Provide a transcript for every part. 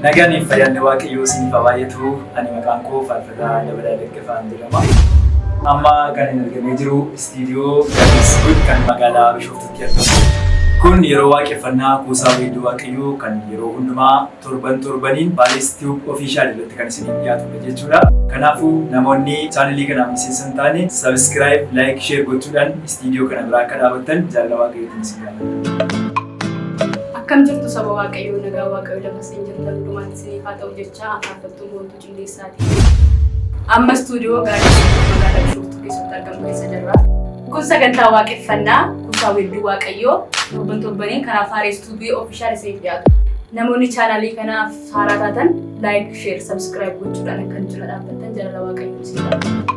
Nagaan fayyaanne waaqayyoo isiniif haa baay'atu. Ani maqaan koo Faarfataa Dabalaa Daggafaan jedhama. Amma kan inni argamee jiru istiidiyoo Gaadis Good kan magaalaa Bishoftuutti argamu. Kun yeroo waaqeffannaa kuusaa weedduu waaqayyoo kan yeroo hundumaa torbaniin Paaris Tube Official irratti kan isiniif dhiyaatudha jechuudha. Kanaafuu namoonni chaanelii kanaaf miseensa hin taane subscribe, like, share gochuudhaan istiidiyoo kana biraa akka dhaabattan jaalala waaqayyootiin isin gaafadha. Akkam jirtu saba waaqayyoo nagaa waaqayyoo lafa isin jirtan hundumaatti isiniif haa ta'u jecha faarfattuu Moontuu Cilleessaati. Amma istuudiyoo Gaadis magaalaa Bishoftuu keessatti argamu keessa jirra. Kun sagantaa waaqeffannaa kuusaa weedduu waaqayyoo torbaniin kanaaf Paaris Tube Official isiniif dhiyaatu. Namoonni chaanalii kanaaf haaraa taatan like, share, subscribe gochuudhaan akka jala dhaabbattan jaalala waaqayyoo isin gaafadha.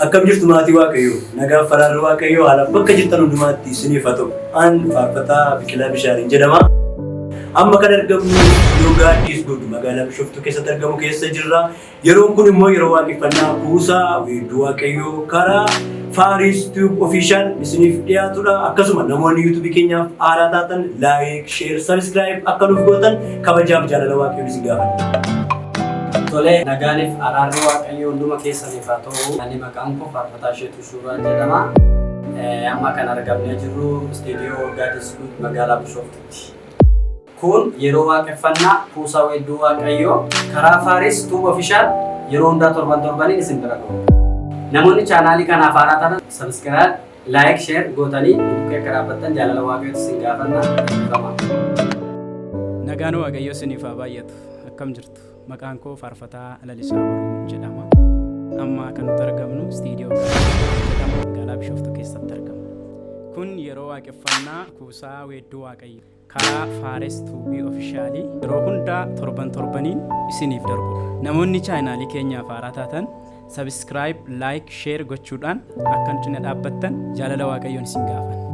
Akkam jirtu maatii waaqayyoo nagaa faraarri waaqayyoo haala bakka jirtan hundumaatti isiniif haa ta'u. An Faarfataa Biqilaa Bishaariin jedhama. Amma kan argamu istiidiyoo Gaadis Good magaalaa Bishoftuu keessatti argamu keessa jirra. Yeroon kun immoo yeroo waaqeffannaa kuusaa weedduu waaqayyoo karaa Paaris Tube Official isiniif dhiyaatudha. Akkasuma namoonni YouTube keenyaaf haaraa taatan like, share, subscribe akka nuuf gootan kabajaaf jaalala waaqayyoo isin gaafadha. Tole nagaaniif araarri waaqayyoo hunduma keessaniif haa ta'u. Ani maqaan koo Faarfataa Sheetuu Suuraa jedhama. Amma kan argamnee jirru istiidiyoo Gaadis Good magaalaa Bishoftuutti. Kun yeroo waaqeffannaa kuusaa weedduu waaqayyoo karaa Paaris Tube Official yeroo hundaa torbaniin isin bira gahu. Namoonni chaanaalii kanaaf haaraa taatan subscribe, like, share gootanii bukkee akka dhaabbattan jaalala waaqayyoo isin gaafanna. Nagaan waaqayyoo isiniif haa baay'atu. Akkam jirtu? Maqaan koo Faarfataa Lalisaa Boruun jedhama. Amma kan nuti argamnu istiidiyoo jedhama magaalaa Bishoftuu keessatti argama. Kun yeroo waaqeffannaa kuusaa weedduu waaqayyoo karaa Paaris Tube Official yeroo hundaa torbaniin isiniif darbu. Namoonni chaanaalii keenyaaf haaraa taatan subscribe, like, share gochuudhaan akka nu cina dhaabbattan jaalala waaqayyoon isin gaafanna.